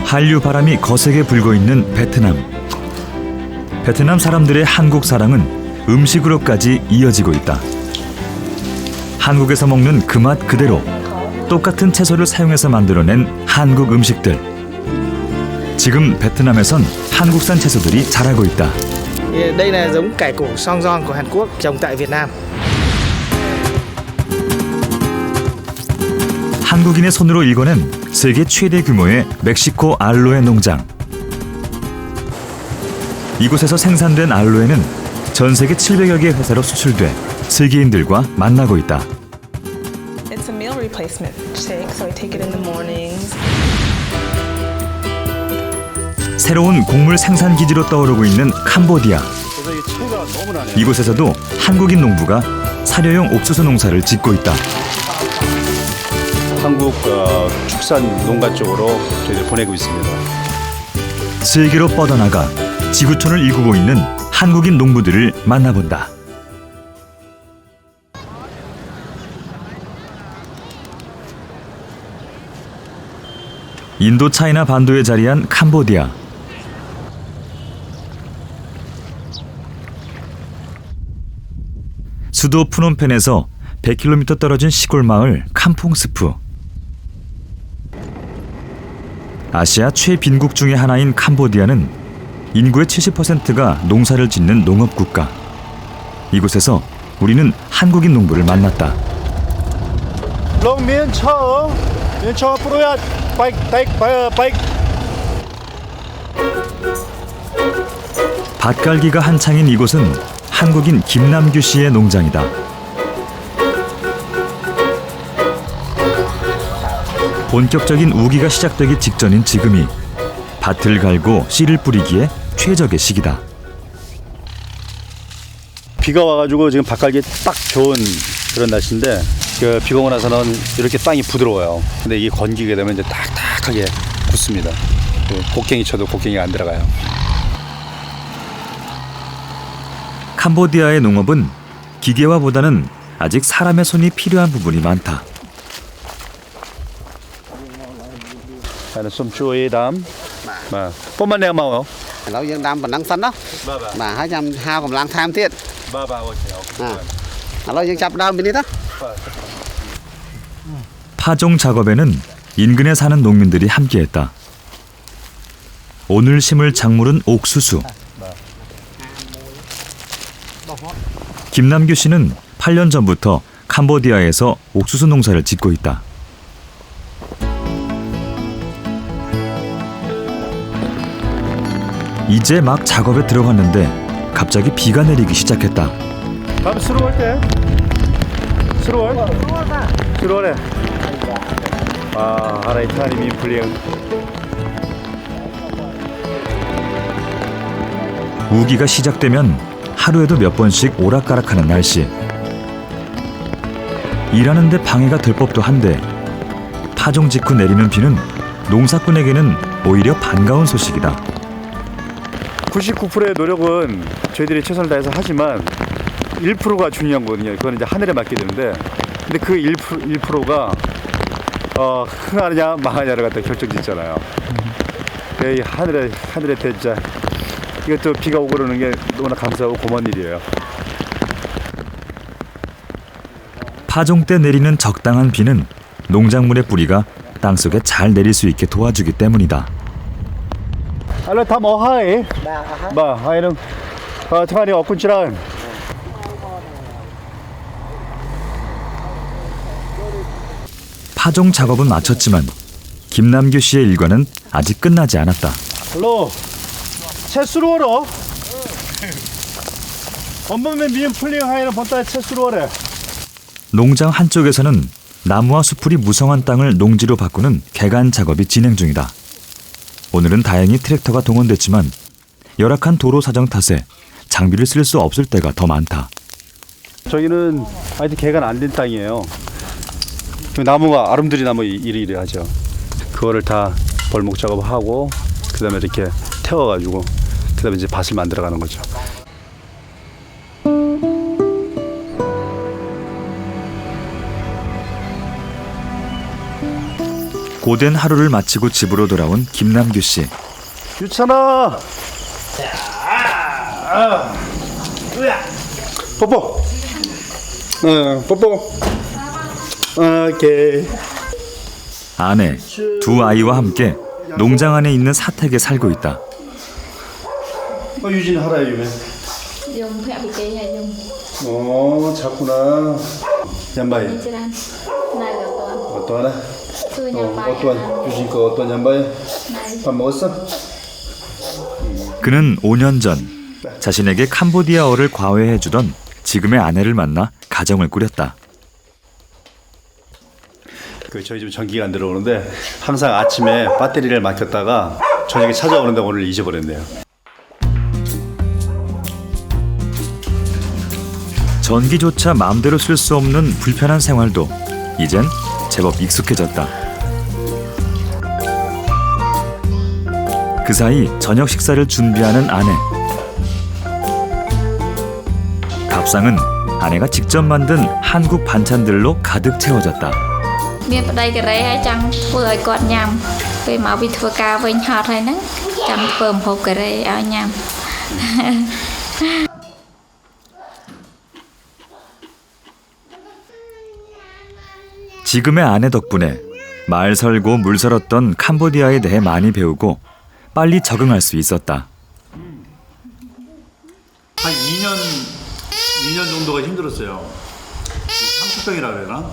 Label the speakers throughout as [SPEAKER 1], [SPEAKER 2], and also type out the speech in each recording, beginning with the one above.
[SPEAKER 1] 한류 바람이 거세게 불고 있는 베트남. 베트남 사람들의 한국 사랑은 음식으로까지 이어지고 있다. 한국에서 먹는 그 맛 그대로 똑같은 채소를 사용해서 만들어낸 한국 음식들. 지금 베트남에선 한국산 채소들이 자라고 있다.
[SPEAKER 2] Đây là giống cải củ song giòn của Hàn Quốc trồng tại Việt Nam.
[SPEAKER 1] 한국인의 손으로 일궈낸 세계 최대 규모의 멕시코 알로에 농장. 이곳에서 생산된 알로에는 전 세계 700여 개 회사로 수출돼 세계인들과 만나고 있다.
[SPEAKER 3] It's a meal replacement shake, so I take it in the mornings.
[SPEAKER 1] 새로운 곡물 생산 기지로 떠오르고 있는 캄보디아. 이곳에서도 한국인 농부가 사료용 옥수수 농사를 짓고 있다.
[SPEAKER 4] 한국 축산 농가 쪽으로 저희들 보내고 있습니다.
[SPEAKER 1] 세계로 뻗어나가 지구촌을 일구고 있는 한국인 농부들을 만나본다. 인도 차이나 반도에 자리한 캄보디아. 수도 푸놈펜에서 100km 떨어진 시골 마을 캄퐁스프. 아시아 최빈국 중의 하나인 캄보디아는 인구의 70%가 농사를 짓는 농업 국가. 이곳에서 우리는 한국인 농부를 만났다. 밭갈기가 한창인 이곳은 한국인 김남규 씨의 농장이다. 본격적인 우기가 시작되기 직전인 지금이 밭을 갈고 씨를 뿌리기에 최적의 시기다.
[SPEAKER 4] 비가 와가지고 지금 밭갈기 딱 좋은 그런 날씨인데 비가 오고 나서는 이렇게 땅이 부드러워요. 근데 이게 건기게 되면 이제 딱딱하게 굳습니다. 곡괭이 쳐도 곡괭이가 안 들어가요.
[SPEAKER 1] 캄보디아의 농업은 기계화보다는 아직 사람의 손이 필요한 부분이 많다.
[SPEAKER 4] Là xôm chuối đám mà bông ban đeo màu không?
[SPEAKER 5] Lão dân đam bản năng sẵn đó mà 200 hao cầm lang tham tiết lão dân chập đam bên đi đó.
[SPEAKER 1] 파종 작업에는 인근에 사는 농민들이 함께했다. 오늘 심을 작물은 옥수수. 김남규 씨는 8년 전부터 캄보디아에서 옥수수 농사를 짓고 있다. 이제 막 작업에 들어갔는데 갑자기 비가 내리기 시작했다.
[SPEAKER 4] 다음 수로할 때? 수로해. 아, 하나의 타임이 불리한.
[SPEAKER 1] 우기가 시작되면 하루에도 몇 번씩 오락가락하는 날씨. 일하는데 방해가 될 법도 한데 파종 직후 내리는 비는 농사꾼에게는 오히려 반가운 소식이다.
[SPEAKER 4] 99%의 노력은 저희들이 최선을 다해서 하지만 1%가 중요한 거거든요. 그건 이제 하늘에 맡게 되는데, 근데 그 1%가 흥하느냐 망하냐를 갖다 결정짓잖아요. 이 하늘의 대자. 이것도 비가 오고 그러는 게 너무나 감사하고 고마운 일이에요.
[SPEAKER 1] 파종 때 내리는 적당한 비는 농작물의 뿌리가 땅속에 잘 내릴 수 있게 도와주기 때문이다.
[SPEAKER 4] 알로 다 뭐 하이? 마 하이는 청아리 어꾼치랑.
[SPEAKER 1] 파종 작업은 마쳤지만 김남규 씨의 일과는 아직 끝나지 않았다.
[SPEAKER 4] 알로 채수로 얼어. 엄마면 미연 풀링 하이는 본따에 채수로 얼어.
[SPEAKER 1] 농장 한쪽에서는 나무와 수풀이 무성한 땅을 농지로 바꾸는 개간 작업이 진행 중이다. 오늘은 다행히 트랙터가 동원됐지만 열악한 도로 사정 탓에 장비를 쓸 수 없을 때가 더 많다.
[SPEAKER 4] 저기는 아직 개간 안 된 땅이에요. 나무가 아름드리 나무 이리하죠. 그거를 다 벌목 작업하고 그다음에 이렇게 태워가지고 그다음에 이제 밭을 만들어가는 거죠.
[SPEAKER 1] 고된 하루를 마치고 집으로 돌아온 김남규 씨.
[SPEAKER 4] 유찬아. 뽀뽀. 뽀뽀. 오케이.
[SPEAKER 1] 아내, 두 아이와 함께 농장 안에 있는 사택에 살고 있다.
[SPEAKER 4] 유진 하라 유매.
[SPEAKER 6] dùng phép bị cây hay dùng
[SPEAKER 4] 작구나. 얀바이.
[SPEAKER 6] Instagram này là toàn
[SPEAKER 4] 어떠하나?
[SPEAKER 6] tôi nhà bài
[SPEAKER 4] 어떠한 유진 거 어떤 얀바이?
[SPEAKER 6] này
[SPEAKER 4] 밥 먹었어?
[SPEAKER 1] 그는 5년 전 자신에게 캄보디아어를 과외해주던 지금의 아내를 만나 가정을 꾸렸다.
[SPEAKER 4] 저희 집 전기가 안 들어오는데 항상 아침에 배터리를 맡겼다가 저녁에 찾아오는데 오늘 잊어버렸네요.
[SPEAKER 1] 전기조차 마음대로 쓸 수 없는 불편한 생활도 이젠 제법 익숙해졌다. 그 사이 저녁 식사를 준비하는 아내. 밥상은 아내가 직접 만든 한국 반찬들로 가득 채워졌다.
[SPEAKER 6] miền đây cái đấy hay chẳng vừa quạt nhầm vì mà bị thừa ca với họ thôi nè chẳng vừa một cái đấy áo nhầm.
[SPEAKER 1] 지금의 아내 덕분에 말 설고 물 설었던 캄보디아에 대해 많이 배우고 빨리 적응할 수 있었다.
[SPEAKER 4] 한 2년 정도가 힘들었어요. 상투병이라 그래나?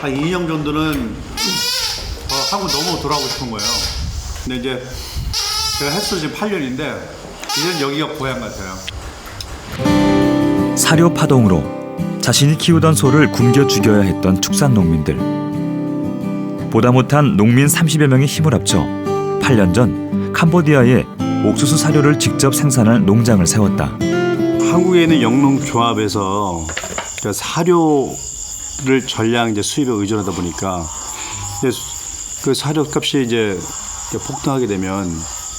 [SPEAKER 4] 한 2년 정도는 한국 너무 돌아오고 싶은 거예요. 근데 이제 제가 횟수 지금 8년인데 이제는 여기가 고향 같아요.
[SPEAKER 1] 사료 파동으로 자신이 키우던 소를 굶겨 죽여야 했던 축산 농민들. 보다 못한 농민 30여 명이 힘을 합쳐 8년 전 캄보디아에 옥수수 사료를 직접 생산할 농장을 세웠다.
[SPEAKER 4] 한국에 있는 영농조합에서 그러니까 사료를 전량 이제 수입에 의존하다 보니까 이제 그 사료 값이 이제 폭등하게 되면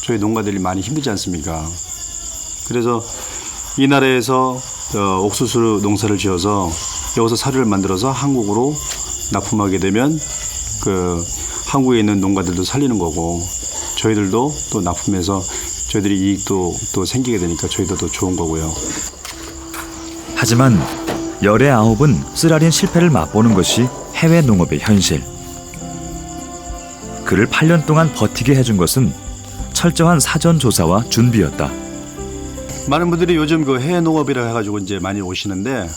[SPEAKER 4] 저희 농가들이 많이 힘들지 않습니까? 그래서 이 나라에서 옥수수 농사를 지어서 여기서 사료를 만들어서 한국으로 납품하게 되면 그 한국에 있는 농가들도 살리는 거고 저희들도 또 납품해서 저희들이 이익도 또 생기게 되니까 저희도 더 좋은 거고요.
[SPEAKER 1] 하지만 열의 아홉은 쓰라린 실패를 맛보는 것이 해외 농업의 현실. 그를 8년 동안 버티게 해준 것은 철저한 사전 조사와 준비였다.
[SPEAKER 4] 많은 분들이 요즘 그 해외 농업이라 해가지고 이제 많이 오시는데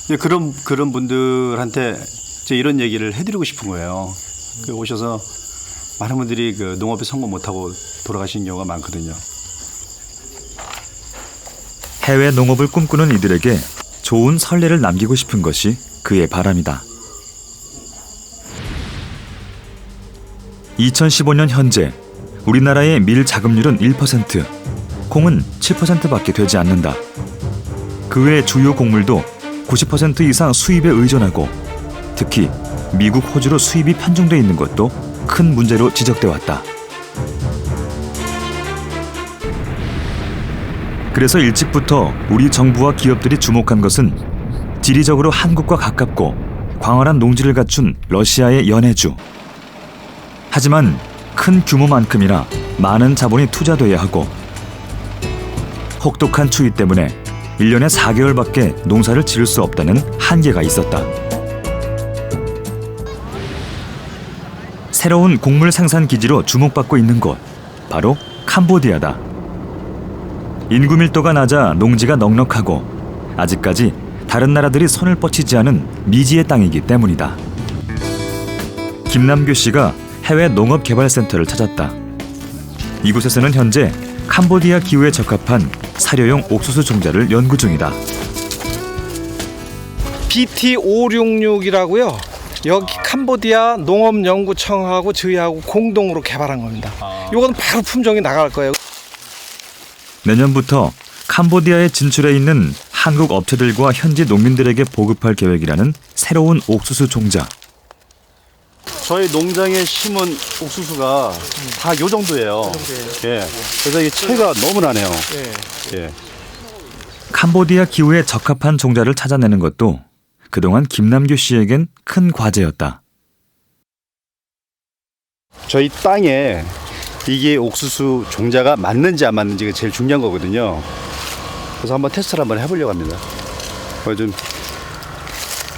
[SPEAKER 4] 이제 그런 분들한테 이제 이런 얘기를 해드리고 싶은 거예요. 그 오셔서 많은 분들이 그 농업에 성공 못하고 돌아가시는 경우가 많거든요.
[SPEAKER 1] 해외 농업을 꿈꾸는 이들에게 좋은 선례를 남기고 싶은 것이 그의 바람이다. 2015년 현재 우리나라의 밀 자급률은 1%, 콩은 7%밖에 되지 않는다. 그 외 주요 곡물도 90% 이상 수입에 의존하고 특히 미국, 호주로 수입이 편중돼 있는 것도 큰 문제로 지적돼 왔다. 그래서 일찍부터 우리 정부와 기업들이 주목한 것은 지리적으로 한국과 가깝고 광활한 농지를 갖춘 러시아의 연해주. 하지만 큰 규모만큼이나 많은 자본이 투자돼야 하고 혹독한 추위 때문에 1년에 4개월밖에 농사를 지을 수 없다는 한계가 있었다. 새로운 곡물 생산 기지로 주목받고 있는 곳, 바로 캄보디아다. 인구 밀도가 낮아 농지가 넉넉하고 아직까지 다른 나라들이 손을 뻗치지 않은 미지의 땅이기 때문이다. 김남규 씨가 해외 농업개발센터를 찾았다. 이곳에서는 현재 캄보디아 기후에 적합한 사료용 옥수수 종자를 연구 중이다.
[SPEAKER 2] BT566이라고요. 여기 캄보디아 농업연구청하고 저희하고 공동으로 개발한 겁니다. 이건 바로 품종이 나갈 거예요.
[SPEAKER 1] 내년부터 캄보디아에 진출해 있는 한국 업체들과 현지 농민들에게 보급할 계획이라는 새로운 옥수수 종자.
[SPEAKER 4] 저희 농장에 심은 옥수수가 다 요 정도예요. 예. 그래서 이 차이가 너무 나네요. 예.
[SPEAKER 1] 캄보디아 기후에 적합한 종자를 찾아내는 것도 그동안 김남규 씨에겐 큰 과제였다.
[SPEAKER 4] 저희 땅에 이게 옥수수 종자가 맞는지 안 맞는지가 제일 중요한 거거든요. 그래서 한번 테스트를 한번 해보려고 합니다. 좀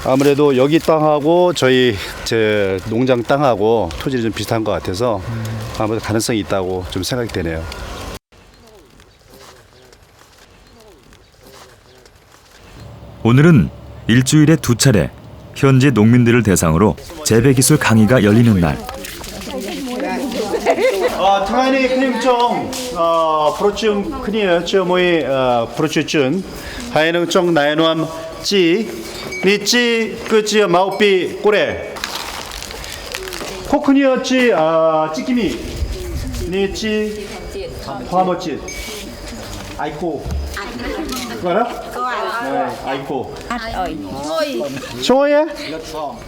[SPEAKER 4] 아무래도 여기 땅하고 제 농장 땅하고 토질이 좀 비슷한 것 같아서 아무래도 가능성이 있다고 좀 생각이 되네요.
[SPEAKER 1] 오늘은 일주일에 2차례 현지 농민들을 대상으로 재배기술 강의가 열리는 날.
[SPEAKER 4] 당연히 그냥 좀 프로쯤 그냥 저 뭐이 프로쯤 하에는 좀 나이노암 찌 그지 마우비 꼬레 코크니어찌 찌기미 니찌 화모찌 아이코 그거 알아? 네, 아이코 소예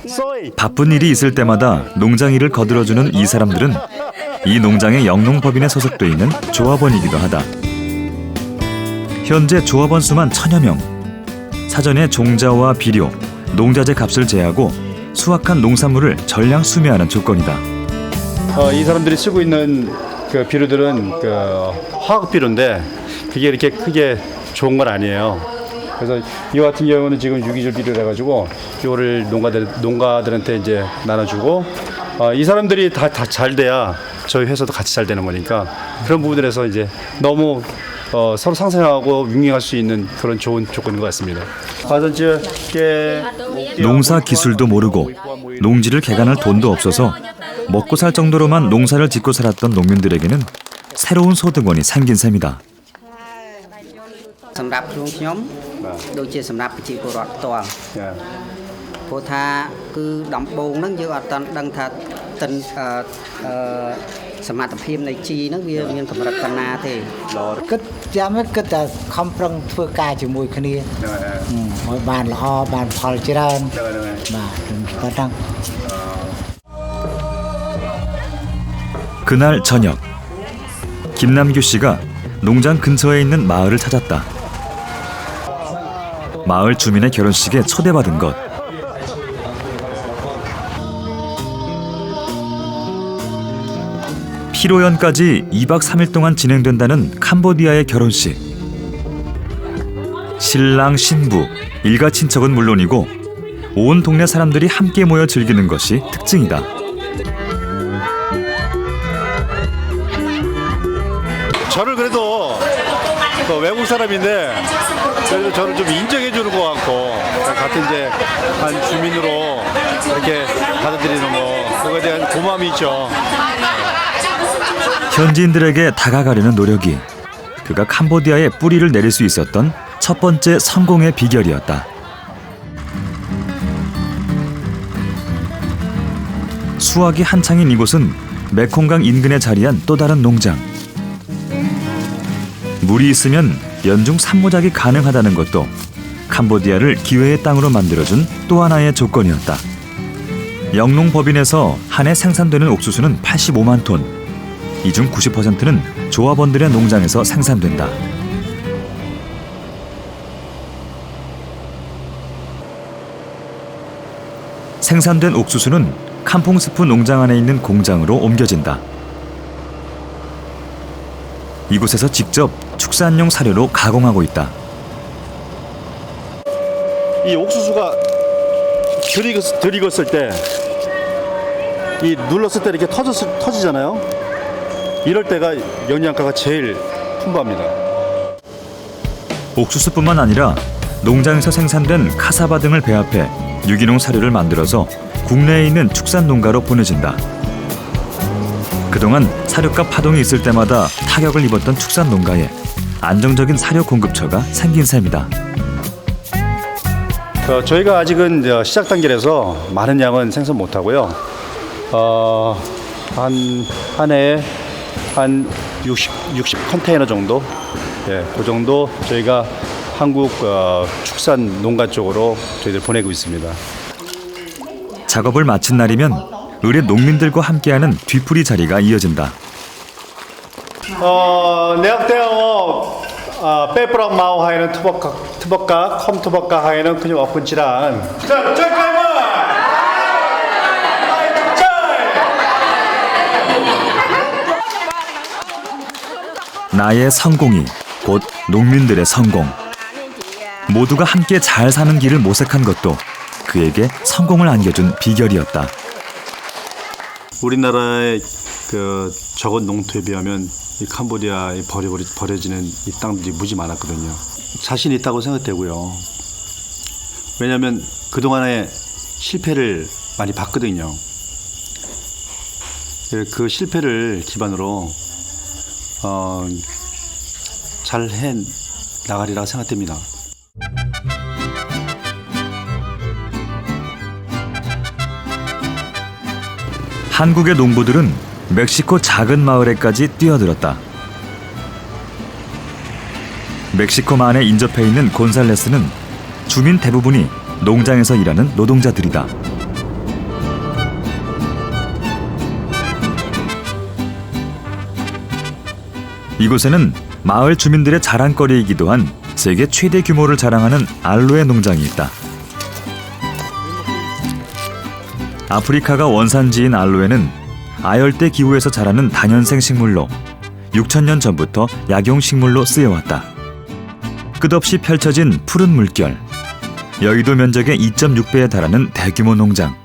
[SPEAKER 4] 소이
[SPEAKER 1] 바쁜 일이 있을 때마다 농장 일을 거들어주는 이 사람들은 이 농장의 영농법인에 소속돼 있는 조합원이기도 하다. 현재 조합원 수만 1000여 명. 사전에 종자와 비료, 농자재 값을 제하고 수확한 농산물을 전량 수매하는 조건이다.
[SPEAKER 4] 이 사람들이 쓰고 있는 그 비료들은 그 화학 비료인데 그게 이렇게 크게 좋은 건 아니에요. 그래서 이 같은 경우는 지금 유기질 비료를 해가지고 이거를 농가들한테 이제 나눠주고 이 사람들이 다 잘 돼야 저희 회사도 같이 잘 되는 거니까 그런 부분들에서 이제 너무 서로 상생하고 융행할 수 있는 그런 좋은 조건인 것 같습니다.
[SPEAKER 1] 농사 기술도 모르고 농지를 개간할 돈도 없어서 먹고 살 정도로만 농사를 짓고 살았던 농민들에게는 새로운 소득원이 생긴 셈이다.
[SPEAKER 5] សម្រាប់ខ្លួនខ្ញុំដូចជាសម្រាប់ប្រជាពលរដ្ឋផ្ទាល់ព្រោះថាគឺដំបូងហ្នឹងយើងអត់ទាន់ដឹងថាសមត្ថភាពនៃជីហ្នឹងវាមានកម្រិតប៉ុណ្ណាទេគិតចាំគិតតែខំប្រឹងធ្វើការជាមួយគ្នាឲ្យបានល្អបានផលច្រើនបាទប៉ុណ្ណឹង
[SPEAKER 1] 그날 저녁 김남규 씨가 농장 근처에 있는 마을을 찾았다. 마을 주민의 결혼식에 초대받은 것. 피로연까지 2박 3일 동안 진행된다는 캄보디아의 결혼식. 신랑, 신부, 일가 친척은 물론이고 온 동네 사람들이 함께 모여 즐기는 것이 특징이다.
[SPEAKER 4] 저를 그래도 외국 사람인데 그래도 저를 좀 인정해 주는 것 같고 같은 이제 한 주민으로 이렇게 받아들이는 거 그거에 대한 고마움이 있죠.
[SPEAKER 1] 현지인들에게 다가가려는 노력이 그가 캄보디아에 뿌리를 내릴 수 있었던 첫 번째 성공의 비결이었다. 수확이 한창인 이곳은 메콩강 인근에 자리한 또 다른 농장. 물이 있으면 연중 산모작이 가능하다는 것도 캄보디아를 기회의 땅으로 만들어준 또 하나의 조건이었다. 영농법인에서 한 해 생산되는 옥수수는 85만 톤. 이 중 90%는 조합원들의 농장에서 생산된다. 생산된 옥수수는 캄퐁스프 농장 안에 있는 공장으로 옮겨진다. 이곳에서 직접 축산용 사료로 가공하고 있다.
[SPEAKER 4] 이 옥수수가 들익었을 때, 이 눌렀을 때 이렇게 터지잖아요. 이럴 때가 영양가가 제일 풍부합니다.
[SPEAKER 1] 옥수수뿐만 아니라 농장에서 생산된 카사바 등을 배합해 유기농 사료를 만들어서 국내에 있는 축산 농가로 보내진다. 그동안 사료값 파동이 있을 때마다 타격을 입었던 축산 농가에 안정적인 사료 공급처가 생긴 셈이다.
[SPEAKER 4] 저희가 아직은 시작 단계라서 많은 양은 생산 못하고요. 한 해에 한 60 컨테이너 정도, 그 정도 저희가 한국 축산 농가 쪽으로 저희들 보내고 있습니다.
[SPEAKER 1] 작업을 마친 날이면 을의 농민들과 함께하는 뒤풀이 자리가 이어진다.
[SPEAKER 4] 내학대어 빼프랑 마오 하에는 투벅가 컴 투벅가 하에는 그냥 엎은치란
[SPEAKER 1] 나의 성공이 곧 농민들의 성공. 모두가 함께 잘 사는 길을 모색한 것도 그에게 성공을 안겨준 비결이었다.
[SPEAKER 4] 우리나라의 그 적은 농토에 비하면 이 캄보디아에 버려지는 이 땅들이 무지 많았거든요. 자신 있다고 생각되고요. 왜냐하면 그동안의 실패를 많이 봤거든요. 그 실패를 기반으로 잘 해 나가리라 생각됩니다.
[SPEAKER 1] 한국의 농부들은 멕시코 작은 마을에까지 뛰어들었다. 멕시코만에 인접해 있는 곤살레스는 주민 대부분이 농장에서 일하는 노동자들이다. 이곳에는 마을 주민들의 자랑거리이기도 한 세계 최대 규모를 자랑하는 알로에 농장이 있다. 아프리카가 원산지인 알로에는 아열대 기후에서 자라는 다년생 식물로 6,000년 전부터 약용식물로 쓰여왔다. 끝없이 펼쳐진 푸른 물결, 여의도 면적의 2.6배에 달하는 대규모 농장.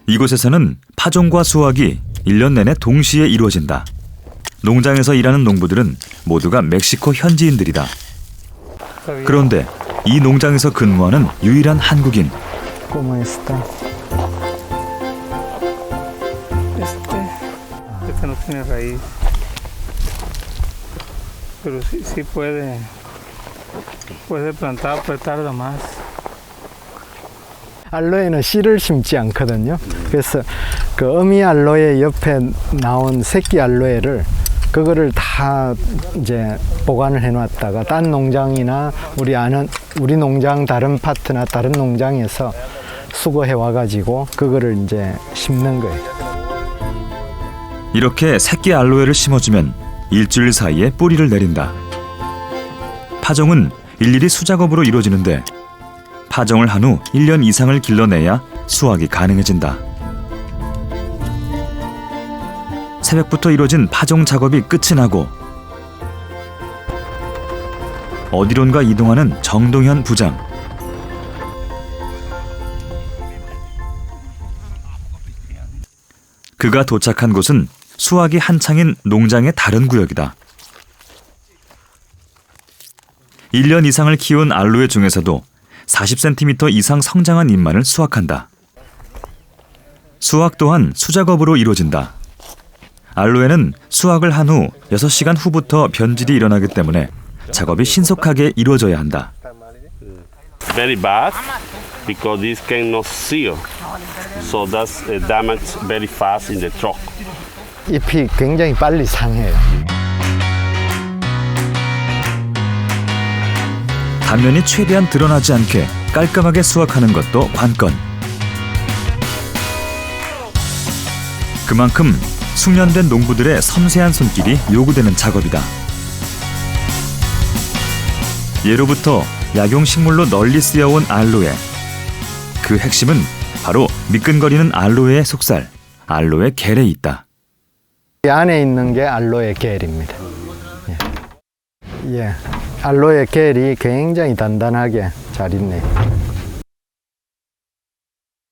[SPEAKER 1] 이곳에서는 파종과 수확이 1년 내내 동시에 이루어진다. 농장에서 일하는 농부들은 모두가 멕시코 현지인들이다. 그런데 이 농장에서 근무하는 유일한 한국인.
[SPEAKER 2] ¿Cómo está? Este no tiene raíz. Pero sí puede plantar, pero tarda más.
[SPEAKER 7] 알로에는 씨를 심지 않거든요. 그래서 그 어미 알로에 옆에 나온 새끼 알로에를 그거를 다 이제 보관을 해놨다가 딴 농장이나 우리 농장 다른 파트나 다른 농장에서 수거해 와가지고 그거를 이제 심는 거예요.
[SPEAKER 1] 이렇게 새끼 알로에를 심어주면 일주일 사이에 뿌리를 내린다. 파종은 일일이 수작업으로 이루어지는데 파종을 한 후 1년 이상을 길러내야 수확이 가능해진다. 새벽부터 이루어진 파종 작업이 끝이 나고 어디론가 이동하는 정동현 부장. 그가 도착한 곳은 수확이 한창인 농장의 다른 구역이다. 1년 이상을 키운 알로에 중에서도 40cm 이상 성장한 잎만을 수확한다. 수확 또한 수작업으로 이루어진다. 알로에는 수확을 한 후 6시간 후부터 변질이 일어나기 때문에 작업이 신속하게 이루어져야 한다.
[SPEAKER 8] Very bad because this cannot seal, so that's damage very fast in the truck.
[SPEAKER 7] 잎이 굉장히 빨리 상해요.
[SPEAKER 1] 단면이 최대한 드러나지 않게 깔끔하게 수확하는 것도 관건. 그만큼 숙련된 농부들의 섬세한 손길이 요구되는 작업이다. 예로부터 약용식물로 널리 쓰여온 알로에. 그 핵심은 바로 미끈거리는 알로에의 속살, 알로에 겔에 있다.
[SPEAKER 7] 이 안에 있는 게 알로에 겔입니다. 예, 알로에 겔이 굉장히 단단하게 잘 있네요.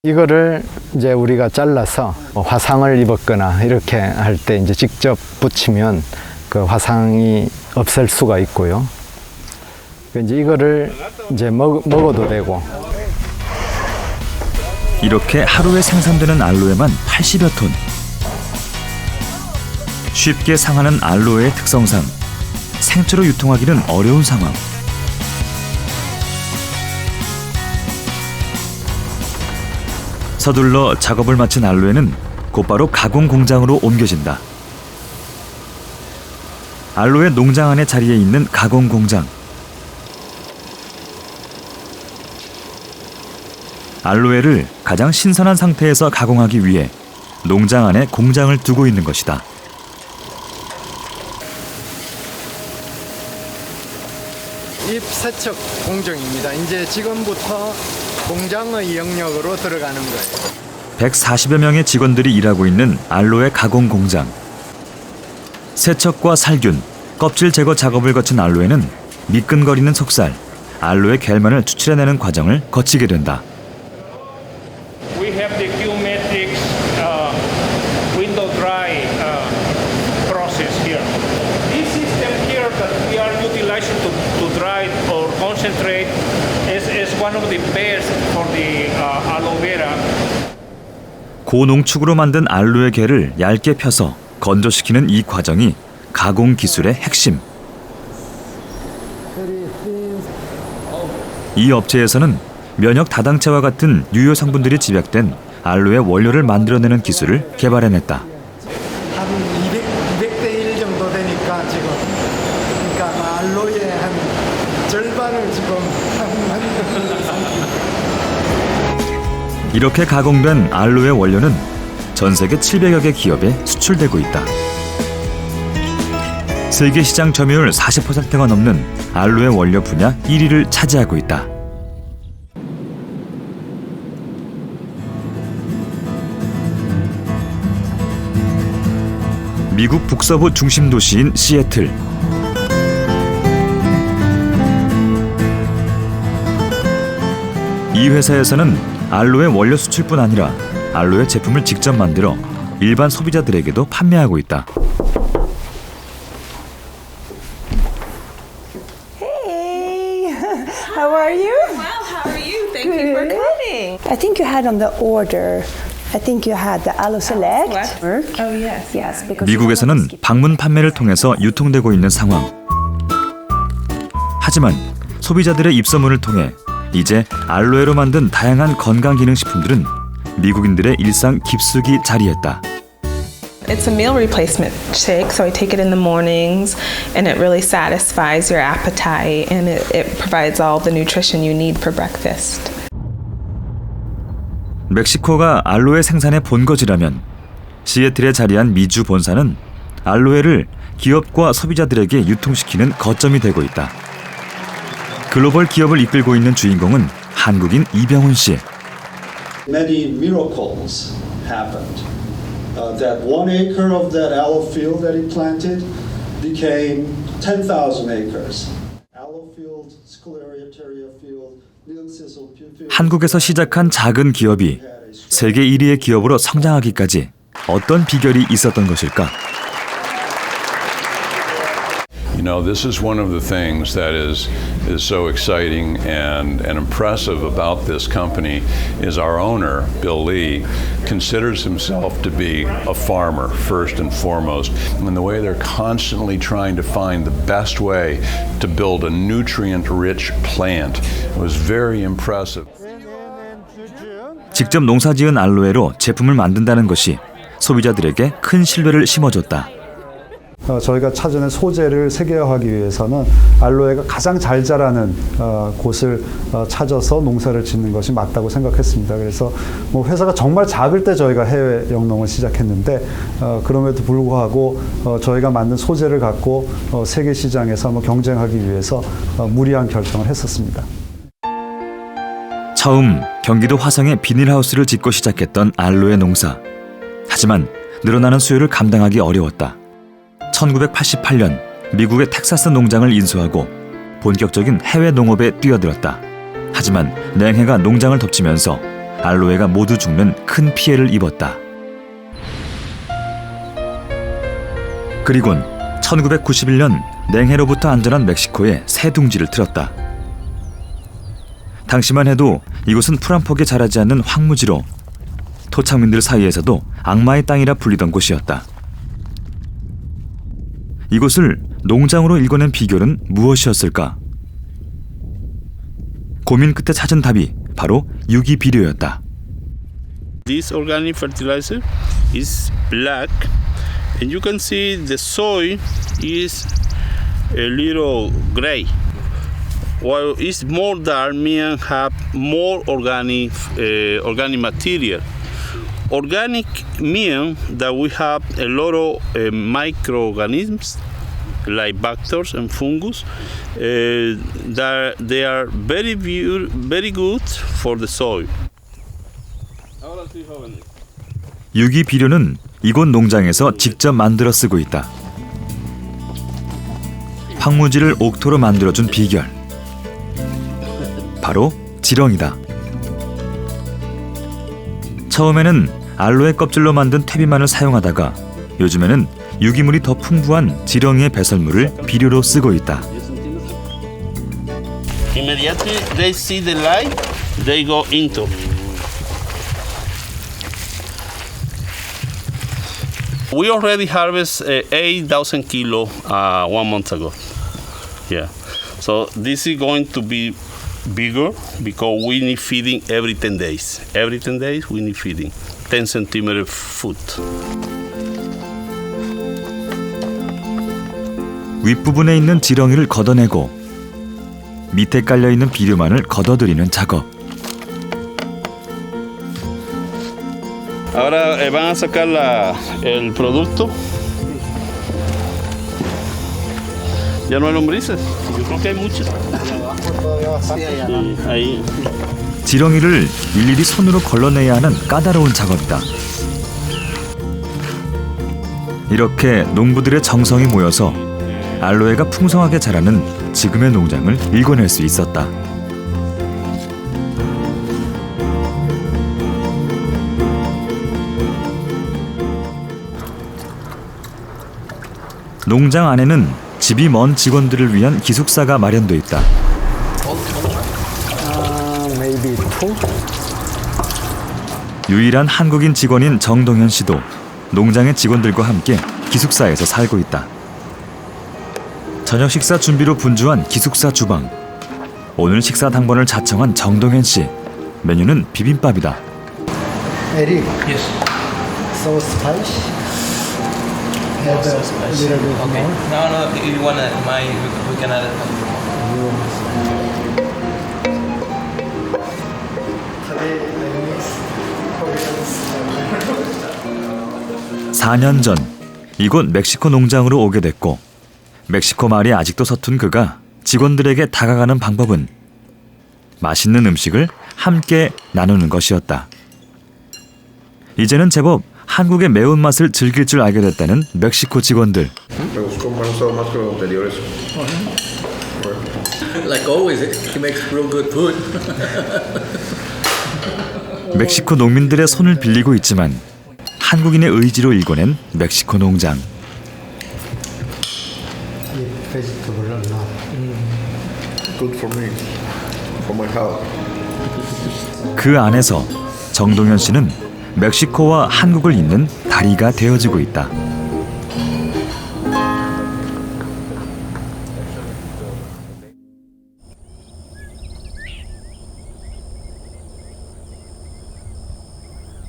[SPEAKER 7] 이거를 이제 우리가 잘라서 화상을 입었거나 이렇게 할 때 이제 직접 붙이면 그 화상이 없앨 수가 있고요. 이제 이거를 이제 먹어도 되고.
[SPEAKER 1] 이렇게 하루에 생산되는 알로에만 80여 톤. 쉽게 상하는 알로에의 특성상 생초로 유통하기는 어려운 상황. 서둘러 작업을 마친 알로에는 곧바로 가공 공장으로 옮겨진다. 알로에 농장 안에 자리에 있는 가공 공장. 알로에를 가장 신선한 상태에서 가공하기 위해 농장 안에 공장을 두고 있는 것이다.
[SPEAKER 7] 잎 세척 공정입니다. 이제 지금부터 공장의 영역으로 들어가는 거예요.
[SPEAKER 1] 140여 명의 직원들이 일하고 있는 알로에 가공 공장. 세척과 살균, 껍질 제거 작업을 거친 알로에는 미끈거리는 속살, 알로에 겔만을 추출해내는 과정을 거치게 된다.
[SPEAKER 9] We have the geometric window dry process here. This system here that we are utilizing to dry or concentrate is one of the best for the aloe vera.
[SPEAKER 1] 고농축으로 만든 알로에 겔을 얇게 펴서 건조시키는 이 과정이 가공 기술의 핵심. 이 업체에서는 면역 다당체와 같은 유효 성분들이 집약된 알로에 원료를 만들어내는 기술을 개발해냈다.
[SPEAKER 7] 한 200대 1 정도 되니까 지금 그러니까 알로에 한 절반을 지금
[SPEAKER 1] 이렇게 가공된 알로에 원료는 전 세계 700여 개 기업에 수출되고 있다. 세계 시장 점유율 40%가 넘는 알로에 원료 분야 1위를 차지하고 있다. 미국 북서부 중심 도시인 시애틀. 이 회사에서는 알로에 원료 수출뿐 아니라 알로에 제품을 직접 만들어 일반 소비자들에게도 판매하고 있다.
[SPEAKER 10] Hey, how are you?
[SPEAKER 3] Well, how are you? Thank you for coming.
[SPEAKER 10] I think you had on the order. I think you had the Aloe Select.
[SPEAKER 3] Oh, yes.
[SPEAKER 10] Yes, because
[SPEAKER 1] 미국에서는 방문 판매를 통해서 유통되고 있는 상황. 하지만 소비자들의 입소문을 통해 이제 알로에로 만든 다양한 건강기능식품들은 미국인들의 일상 깊숙이 자리했다.
[SPEAKER 3] It's a meal replacement shake, so I take it in the mornings, and it really satisfies your appetite, and it provides all the nutrition you need for breakfast.
[SPEAKER 1] 멕시코가 알로에 생산의 본거지라면 시애틀에 자리한 미주 본사는 알로에를 기업과 소비자들에게 유통시키는 거점이 되고 있다. 글로벌 기업을 이끌고 있는 주인공은 한국인 이병훈 씨.
[SPEAKER 11] Many miracles happened. That 1 acre of that aloe field that he planted became 10,000 acres. Aloe field, Scleroteria field, Nilsisel field.
[SPEAKER 1] 한국에서 시작한 작은 기업이 세계 1위의 기업으로 성장하기까지 어떤 비결이 있었던 것일까?
[SPEAKER 12] You know, this is one of the things that is so exciting and impressive about this company is our owner, Bill Lee, considers himself to be a farmer first and foremost. And the way they're constantly trying to find the best way to build a nutrient-rich plant was very impressive.
[SPEAKER 1] 직접 농사지은 알로에로 제품을 만든다는 것이 소비자들에게 큰 신뢰를 심어줬다.
[SPEAKER 4] 저희가 찾아낸 소재를 세계화하기 위해서는 알로에가 가장 잘 자라는 곳을 찾아서 농사를 짓는 것이 맞다고 생각했습니다. 그래서 뭐 회사가 정말 작을 때 저희가 해외 영농을 시작했는데 그럼에도 불구하고 저희가 만든 소재를 갖고 세계 시장에서 한번 경쟁하기 위해서 무리한 결정을 했었습니다.
[SPEAKER 1] 처음 경기도 화성에 비닐하우스를 짓고 시작했던 알로에 농사. 하지만 늘어나는 수요를 감당하기 어려웠다. 1988년 미국의 텍사스 농장을 인수하고 본격적인 해외 농업에 뛰어들었다. 하지만 냉해가 농장을 덮치면서 알로에가 모두 죽는 큰 피해를 입었다. 그리곤 1991년 냉해로부터 안전한 멕시코에 새 둥지를 틀었다. 당시만 해도 이곳은 풀 한 폭에 자라지 않는 황무지로 토착민들 사이에서도 악마의 땅이라 불리던 곳이었다. 이곳을 농장으로 일궈낸 비결은 무엇이었을까? 고민 끝에 찾은 답이 바로 유기비료였다.
[SPEAKER 8] This organic fertilizer is black, and you can see the soil is a little gray. While it's more dark, means have more organic material. Organic means that we have a lot of microorganisms like bacteria and fungus that they are very good for the soil.
[SPEAKER 1] 유기비료는 이곳 농장에서 직접 만들어 쓰고 있다. 황무지를 옥토로 만들어준 비결. 바로 지렁이다. 처음에는 알로에 껍질로 만든 퇴비만을 사용하다가 요즘에는 유기물이 더 풍부한 지렁이의 배설물을 비료로 쓰고 있다.
[SPEAKER 8] Immediately they see the light, they go into. We already harvest 8,000 kilo 1 month ago. Yeah, so this is going to be bigger because we need feeding every 10 days. Every 10 days we need feeding 10 centimeter food.
[SPEAKER 1] 윗부분에 있는 지렁이를 걷어내고 밑에 깔려있는 비료만을 걷어들이는 작업.
[SPEAKER 8] Ahora van a sacar el producto. Ya no hay lombrices. Yo creo que hay muchas. Sí, ahí.
[SPEAKER 1] 지렁이를 일일이 손으로 걸러내야 하는 까다로운 작업이다. 이렇게 농부들의 정성이 모여서 알로에가 풍성하게 자라는 지금의 농장을 일궈낼 수 있었다. 농장 안에는 집이 먼 직원들을 위한 기숙사가 마련돼 있다.
[SPEAKER 7] Maybe 2.
[SPEAKER 1] 유일한 한국인 직원인 정동현 씨도 농장의 직원들과 함께 기숙사에서 살고 있다. 저녁 식사 준비로 분주한 기숙사 주방. 오늘 식사 당번을 자청한 정동현 씨. 메뉴는 비빔밥이다.
[SPEAKER 7] Eric. Yes. So spicy. Add a little bit more.
[SPEAKER 2] No, you want we can add it.
[SPEAKER 1] 4년 전 이곳 멕시코 농장으로 오게 됐고 멕시코 말이 아직도 서툰 그가 직원들에게 다가가는 방법은 맛있는 음식을 함께 나누는 것이었다. 이제는 제법 한국의 매운맛을 즐길 줄 알게 됐다는 멕시코 직원들.
[SPEAKER 13] Like always, he makes real good food.
[SPEAKER 1] 멕시코 농민들의 손을 빌리고 있지만 한국인의 의지로 일궈낸 멕시코 농장.
[SPEAKER 14] Good for me, for my health.
[SPEAKER 1] 그 안에서 정동현 씨는 멕시코와 한국을 잇는 다리가 되어지고 있다.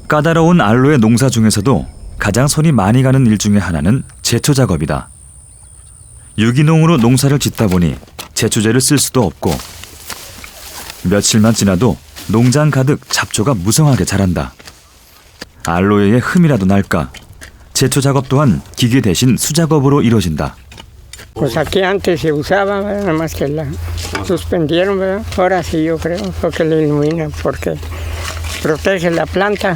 [SPEAKER 1] 까다로운 알로에 농사 중에서도 가장 손이 많이 가는 일 중에 하나는 제초 작업이다. 유기농으로 농사를 짓다 보니 제초제를 쓸 수도 없고 며칠만 지나도 농장 가득 잡초가 무성하게 자란다. 알로에의 흠이라도 날까 제초 작업 또한 기계 대신 수작업으로 이루어진다.
[SPEAKER 15] Pues aquí antes se usaba, nada más que la suspendieron, ¿verdad? Ahora sí yo creo, porque la ilumina, porque protege la planta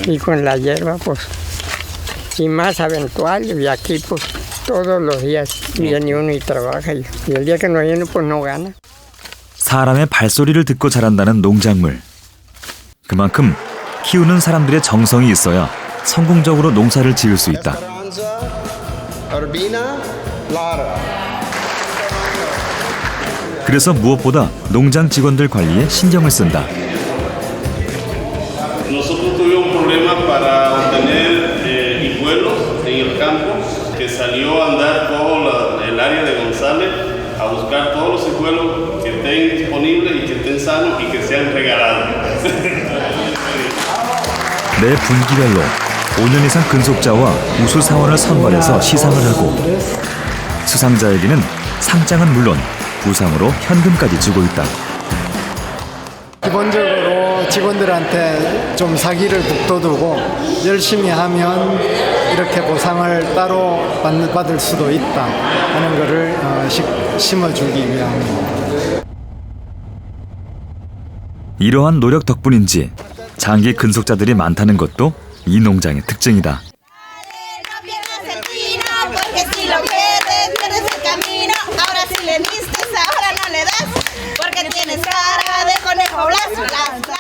[SPEAKER 15] y con la hierba, pues, y más eventual, y aquí pues todos los días viene uno y trabaja, y el día que no viene pues no gana.
[SPEAKER 1] 사람의 발소리를 듣고 자란다는 농작물. 그만큼 키우는 사람들의 정성이 있어야 성공적으로 농사를 지을 수 있다. 그래서 무엇보다 농장 직원들 관리에 신경을 쓴다.
[SPEAKER 8] Nosotros tuvimos problemas para obtener hijuelos en el campo, que salió a andar todo el área de González a buscar todos los hijuelos que estén disponibles y que estén sanos y que sean regalados.
[SPEAKER 1] 매 분기별로 5년 이상 근속자와 우수 사원을 선발해서 시상을 하고 수상자에게는 상장은 물론 부상으로 현금까지 주고 있다.
[SPEAKER 7] 기본적으로 직원들한테 좀 사기를 북돋우고 열심히 하면 이렇게 보상을 따로 받을 수도 있다 하는 것을 심어주기 위함입니다.
[SPEAKER 1] 이러한 노력 덕분인지 장기 근속자들이 많다는 것도 이 농장의 특징이다.
[SPEAKER 16] Porque si lo pierdes, pierdes el camino.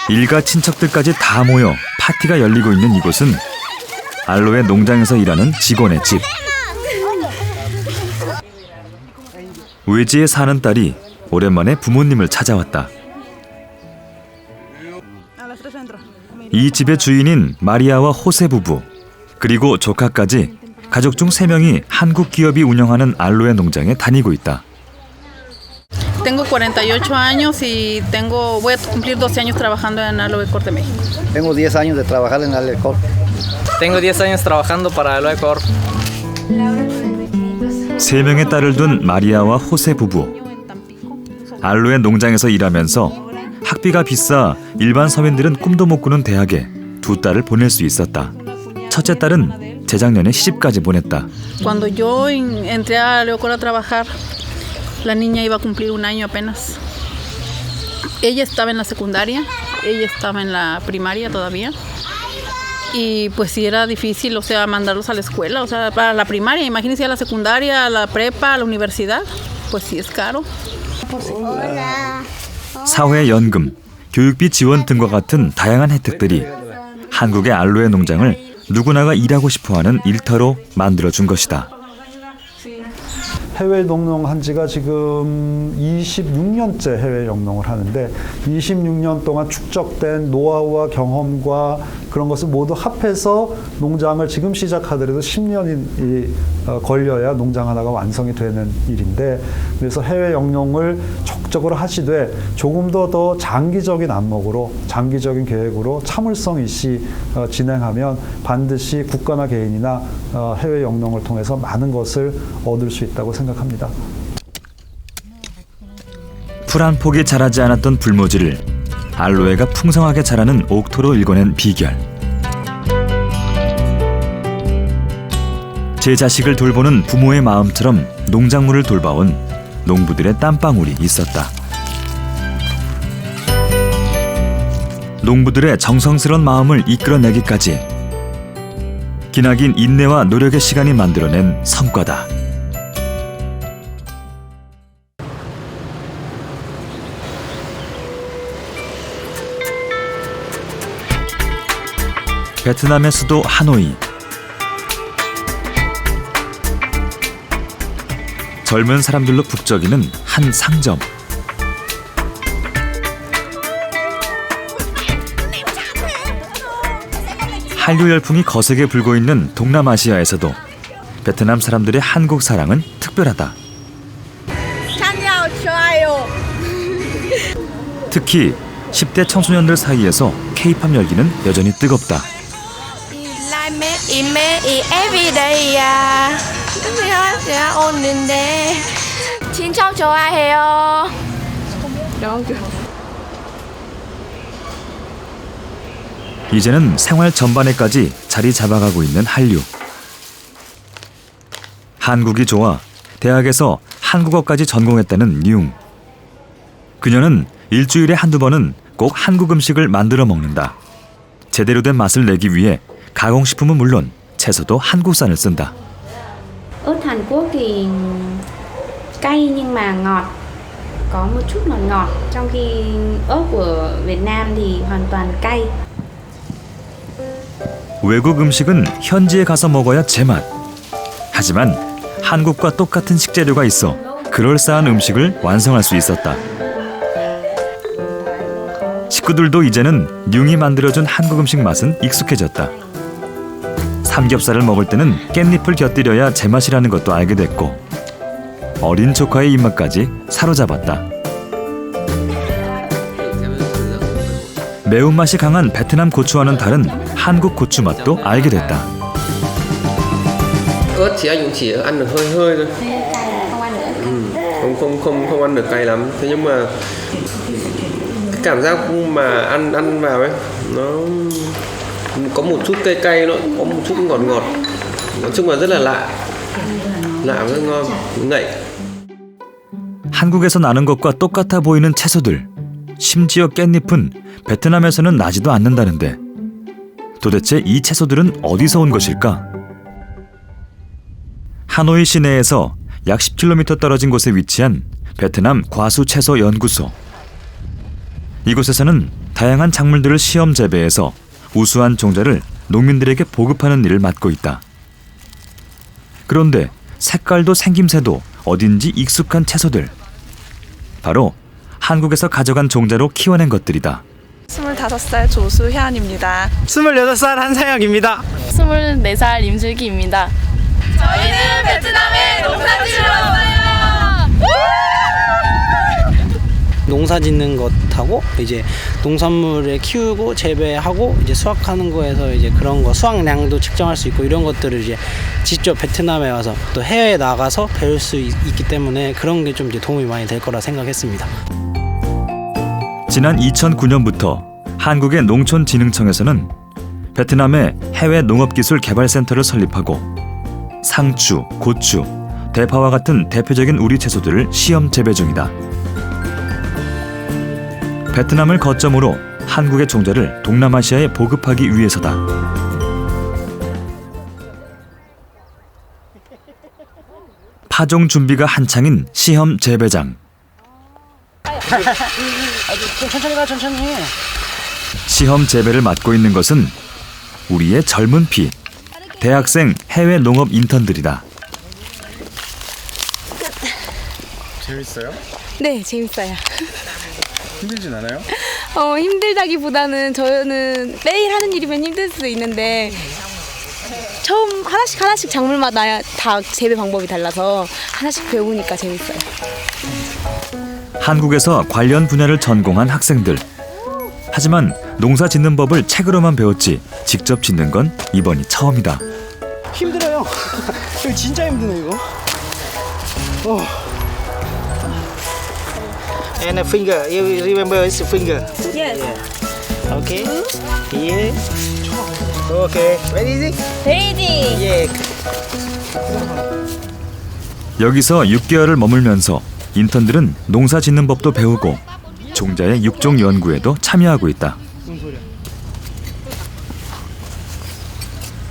[SPEAKER 1] 일가 친척들까지 다 모여 파티가 열리고 있는 이곳은 알로에 농장에서 일하는 직원의 집. 외지에 사는 딸이 오랜만에 부모님을 찾아왔다. 이 집의 주인인 마리아와 호세 부부, 그리고 조카까지 가족 중 3명이 한국 기업이 운영하는 알로에 농장에 다니고 있다.
[SPEAKER 16] Tengo 48 años y voy a cumplir 12 años trabajando en Aloe Corp de México.
[SPEAKER 17] Tengo 10 años de trabajar en Aloe Corp.
[SPEAKER 18] Tengo 10 años trabajando para Aloe Corp.
[SPEAKER 1] 3명의 딸을 둔 마리아와 호세 부부. 알로에 농장에서 일하면서 학비가 비싸 일반 서민들은 꿈도 못 꾸는 대학에 2 딸을 보낼 수 있었다. 첫째 딸은 재작년에 시집까지 보냈다.
[SPEAKER 16] Cuando yo entré a Aloe Corp a trabajar, la niña iba a cumplir 1 año apenas. Ella estaba en la secundaria, ella estaba en la primaria todavía. Y pues sí era difícil, o sea, mandarlos a la escuela, o sea, para la primaria, imagínense a la secundaria, a la prepa, a la universidad, pues sí es caro.
[SPEAKER 1] 사회연금, 교육비 지원 등과 같은 다양한 혜택들이 한국의 알로에 농장을 누구나가 일하고 싶어하는 일터로 만들어준 것이다.
[SPEAKER 19] 해외 영농한 지가 지금 26년째 해외 영농을 하는데 26년 동안 축적된 노하우와 경험과 그런 것을 모두 합해서 농장을 지금 시작하더라도 10년이 걸려야 농장 하나가 완성이 되는 일인데, 그래서 해외 영농을 적극적으로 하시되 조금 더 장기적인 안목으로, 장기적인 계획으로 참을성 있이 진행하면 반드시 국가나 개인이나 해외 영농을 통해서 많은 것을 얻을 수 있다고 생각합니다.
[SPEAKER 1] 풀 한 폭이 자라지 않았던 불모지를 알로에가 풍성하게 자라는 옥토로 일궈낸 비결. 제 자식을 돌보는 부모의 마음처럼 농작물을 돌봐온 농부들의 땀방울이 있었다. 농부들의 정성스러운 마음을 이끌어내기까지 기나긴 인내와 노력의 시간이 만들어낸 성과다. 베트남의 수도 하노이. 젊은 사람들로 북적이는 한 상점. 한류 열풍이 거세게 불고 있는 동남아시아에서도 베트남 사람들의 한국 사랑은 특별하다. 특히 10대 청소년들 사이에서 K-팝 열기는 여전히 뜨겁다.
[SPEAKER 6] 친척 좋아해요.
[SPEAKER 1] 이제는 생활 전반에까지 자리 잡아가고 있는 한류. 한국이 좋아 대학에서 한국어까지 전공했다는 뉴. 그녀는 일주일에 한두 번은 꼭 한국 음식을 만들어 먹는다. 제대로 된 맛을 내기 위해 가공식품은 물론 채소도 한국산을 쓴다.
[SPEAKER 20] Ớt Hàn Quốc thì cay nhưng mà ngọt, có một chút ngọt, trong khi ớt của Việt Nam thì hoàn toàn cay.
[SPEAKER 1] 외국 음식은 현지에 가서 먹어야 제맛. 하지만 한국과 똑같은 식재료가 있어 그럴싸한 음식을 완성할 수 있었다. 식구들도 이제는 뉴이 만들어준 한국 음식 맛은 익숙해졌다. 삼겹살을 먹을 때는 깻잎을 곁들여야 제맛이라는 것도 알게 됐고 어린 조카의 입맛까지 사로잡았다. 매운맛이 강한 베트남 고추와는 다른 한국 고추 맛도 알게 됐다.
[SPEAKER 13] ớt thì anh cũng chỉ ăn được hơi hơi thôi. Không ăn được cay lắm. Thế nhưng mà cái cảm giác mà ăn vào ấy nó có một chút cay cay, nó có một chút ngọt ngọt. Nói chung là rất là lạ. Lạ rất ngon, ngậy.
[SPEAKER 1] 한국에서 나는 것과 똑같아 보이는 채소들. 심지어 깻잎은 베트남에서는 나지도 않는다는데 도대체 이 채소들은 어디서 온 것일까? 하노이 시내에서 약 10km 떨어진 곳에 위치한 베트남 과수채소 연구소. 이곳에서는 다양한 작물들을 시험 재배해서 우수한 종자를 농민들에게 보급하는 일을 맡고 있다. 그런데 색깔도 생김새도 어딘지 익숙한 채소들. 바로 한국에서 가져간 종자로 키워낸 것들이다.
[SPEAKER 21] 25살 조수현입니다.
[SPEAKER 2] 28살 한상혁입니다.
[SPEAKER 21] 24살 임슬기입니다. 저희는 베트남에 농사지으러 왔어요.
[SPEAKER 22] 농사 짓는 것하고 이제 농산물을 키우고 재배하고 이제 수확하는 거에서 이제 그런 거 수확량도 측정할 수 있고 이런 것들을 이제 직접 베트남에 와서 또 해외에 나가서 배울 수 있기 때문에 그런 게 좀 이제 도움이 많이 될 거라 생각했습니다.
[SPEAKER 1] 지난 2009년부터 한국의 농촌진흥청에서는 베트남에 해외 농업기술개발센터를 설립하고 상추, 고추, 대파와 같은 대표적인 우리 채소들을 시험 재배 중이다. 베트남을 거점으로 한국의 종자를 동남아시아에 보급하기 위해서다. 파종 준비가 한창인 시험 재배장.
[SPEAKER 22] 천천히 가, 천천히.
[SPEAKER 1] 시험 재배를 맡고 있는 것은 우리의 젊은 피, 대학생 해외 농업 인턴들이다.
[SPEAKER 23] 재밌어요?
[SPEAKER 24] 네, 재밌어요.
[SPEAKER 23] 힘들진 않아요?
[SPEAKER 24] 힘들다기보다는 저는 매일 하는 일이면 힘들 수도 있는데 처음 하나씩 작물마다 다 재배 방법이 달라서 하나씩 배우니까 재밌어요.
[SPEAKER 1] 한국에서 관련 분야를 전공한 학생들. 하지만 농사 짓는 법을 책으로만 배웠지 직접 짓는 건 이번이 처음이다.
[SPEAKER 22] 힘들어요. 이거 진짜 힘드네 이거. And a finger, you remember it's a finger.
[SPEAKER 24] Yes.
[SPEAKER 22] Yeah. Okay. Here. Okay. Ready?
[SPEAKER 24] Ready.
[SPEAKER 22] Yeah.
[SPEAKER 1] 여기서 6개월을 머물면서 인턴들은 농사 짓는 법도 배우고 종자의 육종 연구에도 참여하고 있다.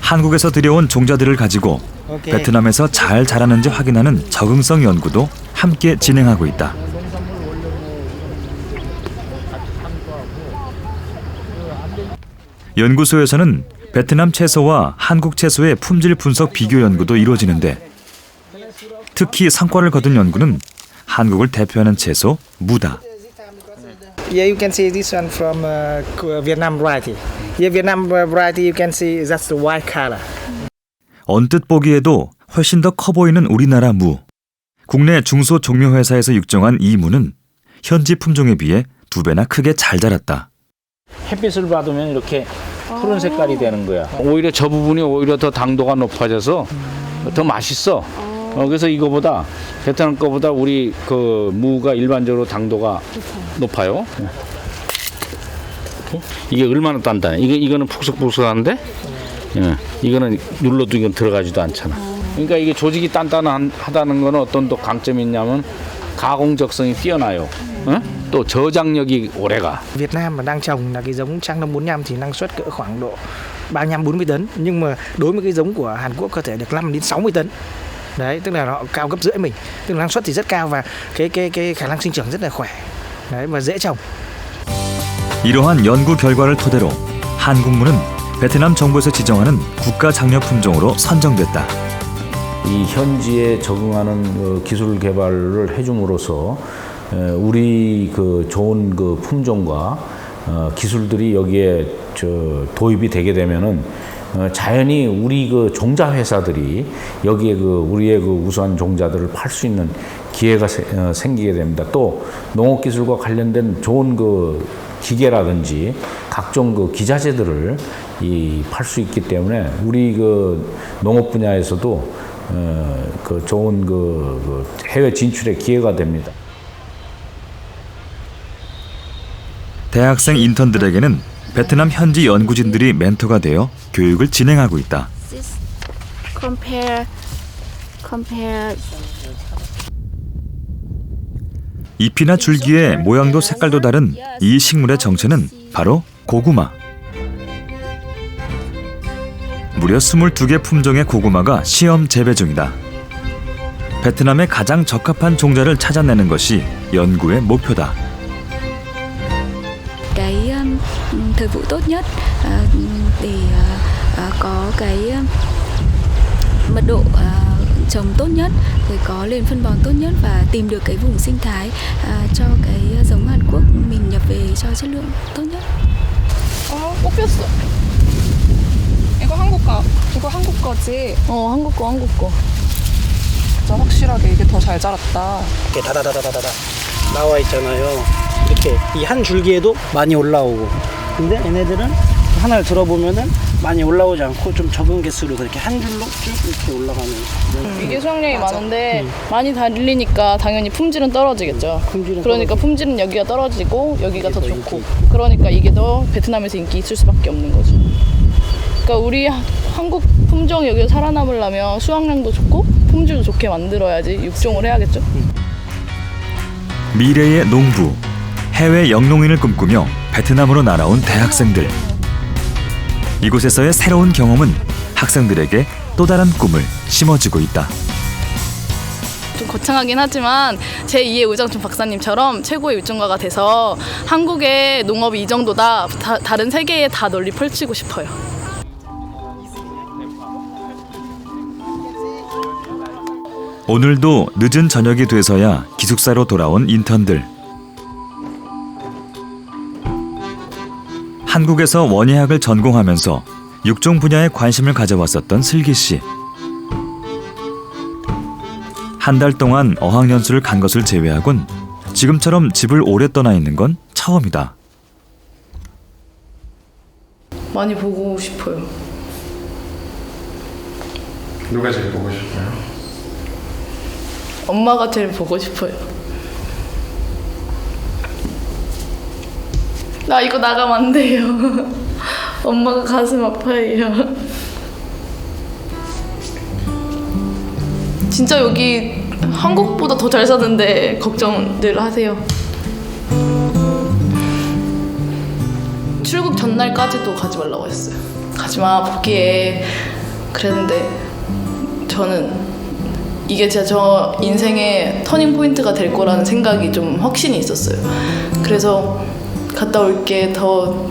[SPEAKER 1] 한국에서 들여온 종자들을 가지고 베트남에서 잘 자라는지 확인하는 적응성 연구도 함께 진행하고 있다. 연구소에서는 베트남 채소와 한국 채소의 품질 분석 비교 연구도 이루어지는데 특히 성과를 거둔 연구는 한국을 대표하는 채소 무다.
[SPEAKER 22] Yeah, you can see this one from Vietnam variety. Yeah, Vietnam variety you can see that's the white color.
[SPEAKER 1] 언뜻 보기에도 훨씬 더 커 보이는 우리나라 무. 국내 중소종묘회사에서 육정한 이 무는 현지 품종에 비해 2배나 크게 잘 자랐다.
[SPEAKER 25] 햇빛을 받으면 이렇게 푸른 색깔이 되는 거야. 오히려 저 부분이 오히려 더 당도가 높아져서 더 맛있어. 그래서 이거보다 베트남 거보다 우리 그 무가 일반적으로 당도가 높아요. 이게 얼마나 단단해. 이거는 푹석푹석한데, 이거는 눌러도 이건 들어가지도 않잖아. 그러니까 이게 조직이 단단하다는 거는 어떤 또 강점이 있냐면 가공적성이 뛰어나요. 또 저장력이 오래가.
[SPEAKER 22] Việt Nam mà đang trồng là cái giống Trang Đông 45 thì năng suất cỡ khoảng độ 35-40 tấn, nhưng mà đối với cái giống của Hàn Quốc có thể được 5 đến 60 tấn. Đấy, tức là nó cao gấp rưỡi mình. Tức là năng suất thì rất cao và cái khả năng sinh trưởng rất là khỏe. Đấy, và dễ trồng.
[SPEAKER 1] 이러한 연구 결과를 토대로 한국무는 베트남 정부에서 지정하는 국가 장려 품종으로 선정됐다.
[SPEAKER 25] 이 현지에 적응하는 기술 개발을 해줌으로써 우리 그 좋은 그 품종과 기술들이 여기에 도입이 되게 되면은 자연히 우리 그 종자 회사들이 여기에 그 우리의 그 우수한 종자들을 팔 수 있는 기회가 생기게 됩니다. 또 농업 기술과 관련된 좋은 그 기계라든지 각종 그 기자재들을 팔 수 있기 때문에 우리 그 농업 분야에서도 그 좋은 그 해외 진출의 기회가 됩니다.
[SPEAKER 1] 대학생 인턴들에게는 베트남 현지 연구진들이 멘토가 되어 교육을 진행하고 있다.
[SPEAKER 6] Compare.
[SPEAKER 1] 잎이나 줄기의 모양도 색깔도 다른 이 식물의 정체는 바로 고구마. 무려 22개 품종의 고구마가 시험 재배 중이다. 베트남에 가장 적합한 종자를 찾아내는 것이 연구의 목표다.
[SPEAKER 24] thời vụ tốt nhất để có cái mật độ trồng tốt nhất, rồi có lên phân bón tốt nhất và tìm được cái vùng sinh thái cho cái giống Hàn Quốc mình nhập về cho chất lượng tốt nhất.
[SPEAKER 21] 뽑혔어. 이거 한국 거지? 한국 거. 진짜 확실하게 이게 더 잘 자랐다.
[SPEAKER 22] 이렇게 다다다다다다 나와 있잖아요. 이렇게 이 한 줄기에도 많이 올라오고, 근데 얘네들은 하나를 들어보면은 많이 올라오지 않고 좀 적은 개수로 그렇게 한 줄로 쭉 이렇게 올라가는.
[SPEAKER 21] 이게 수확량이 많은데 많이 달리니까 당연히 품질은 떨어지겠죠. 그러니까 품질은 여기가 떨어지고 여기가 더 좋고, 그러니까 이게 더 베트남에서 인기 있을 수밖에 없는 거죠. 그러니까 우리 한국 품종이 여기서 살아남으려면 수확량도 좋고 품질도 좋게 만들어야지 육종을 해야겠죠.
[SPEAKER 1] 미래의 농부, 해외 영농인을 꿈꾸며 베트남으로 날아온 대학생들. 이곳에서의 새로운 경험은 학생들에게 또 다른 꿈을 심어주고 있다.
[SPEAKER 21] 좀 거창하긴 하지만 제2의 우정춘 박사님처럼 최고의 유전가가 돼서 한국의 농업이 이 정도다, 다른 세계에 다 널리 펼치고 싶어요.
[SPEAKER 1] 오늘도 늦은 저녁이 돼서야 기숙사로 돌아온 인턴들. 한국에서 원예학을 전공하면서 육종 분야에 관심을 가져왔었던 슬기 씨. 한 달 동안 어학연수를 간 것을 제외하곤 지금처럼 집을 오래 떠나 있는 건 처음이다.
[SPEAKER 21] 많이 보고 싶어요.
[SPEAKER 23] 누가 제일 보고 싶어요?
[SPEAKER 21] 엄마가 제일 보고 싶어요. 나 이거 나가면 안 돼요. 엄마가 가슴 아파해요. 진짜 여기 한국보다 더 잘 사는데 걱정 늘 하세요. 출국 전날까지도 가지 말라고 했어요. 가지마, 포기해. 그랬는데 저는 이게 진짜 저 인생의 터닝 포인트가 될 거라는 생각이 좀 확신이 있었어요. 그래서 갔다 올게, 더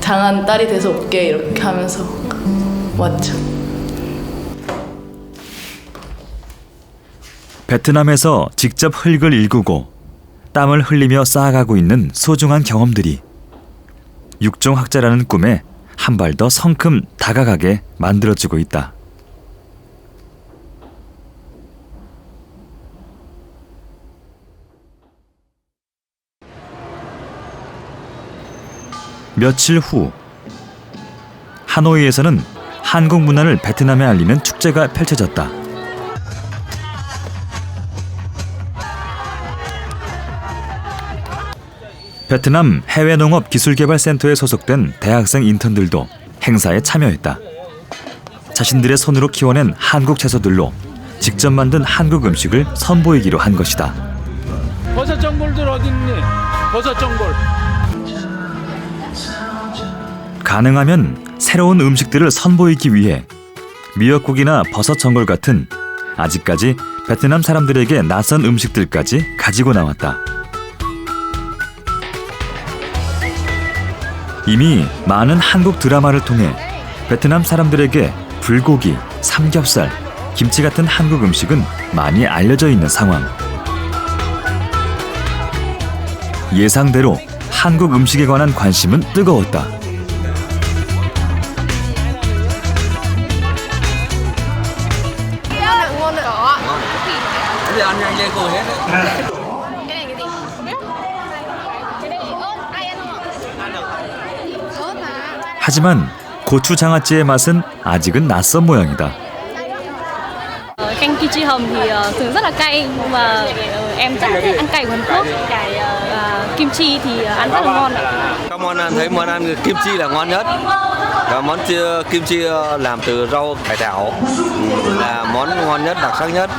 [SPEAKER 21] 장한 딸이 돼서 올게, 이렇게 하면서 왔죠.
[SPEAKER 1] 베트남에서 직접 흙을 일구고 땀을 흘리며 쌓아가고 있는 소중한 경험들이 육종학자라는 꿈에 한 발 더 성큼 다가가게 만들어주고 있다. 며칠 후 하노이에서는 한국 문화를 베트남에 알리는 축제가 펼쳐졌다. 베트남 해외농업기술개발센터에 소속된 대학생 인턴들도 행사에 참여했다. 자신들의 손으로 키워낸 한국 채소들로 직접 만든 한국 음식을 선보이기로 한 것이다.
[SPEAKER 3] 버섯 전골들 어디 있니? 버섯 전골.
[SPEAKER 1] 가능하면 새로운 음식들을 선보이기 위해 미역국이나 버섯 전골 같은 아직까지 베트남 사람들에게 낯선 음식들까지 가지고 나왔다. 이미 많은 한국 드라마를 통해 베트남 사람들에게 불고기, 삼겹살, 김치 같은 한국 음식은 많이 알려져 있는 상황. 예상대로 한국 음식에 관한 관심은 뜨거웠다. 하지만 고추장아찌의 맛은 아직은 낯선 모양이다.
[SPEAKER 21] Canh kimchi hầm thì thường rất là cay, nhưng mà em chắc thích ăn cay của Hàn Quốc. Cái kimchi thì ăn rất là ngon ạ.
[SPEAKER 5] Các món ăn thấy món ăn kimchi là ngon nhất. Và món kimchi làm từ rau cải thảo là món ngon nhất, đặc sắc nhất.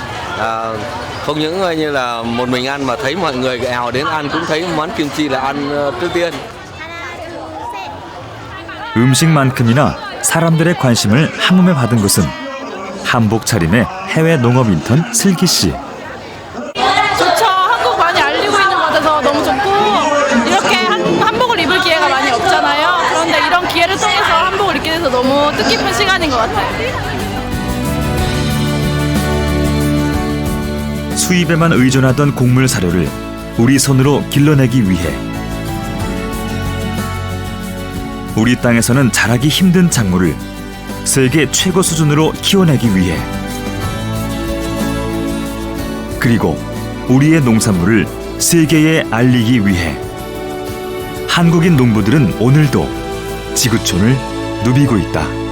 [SPEAKER 5] Không những như là một mình ăn mà thấy mọi người ào đến ăn cũng thấy món kimchi là ăn trước tiên.
[SPEAKER 1] 음식만큼이나 사람들의 관심을 한몸에 받은 것은 한복 차림의 해외 농업 인턴 슬기 씨.
[SPEAKER 21] 좋죠. 한국 많이 알리고 있는 것 같아서 너무 좋고, 이렇게 한복을 입을 기회가 많이 없잖아요. 그런데 그래서 너무 뜻깊은 시간인 것 같아요.
[SPEAKER 1] 수입에만 의존하던 곡물 사료를 우리 손으로 길러내기 위해 우리 땅에서는 자라기 힘든 작물을 세계 최고 수준으로 키워내기 위해 그리고 우리의 농산물을 세계에 알리기 위해 한국인 농부들은 오늘도 지구촌을 누비고 있다.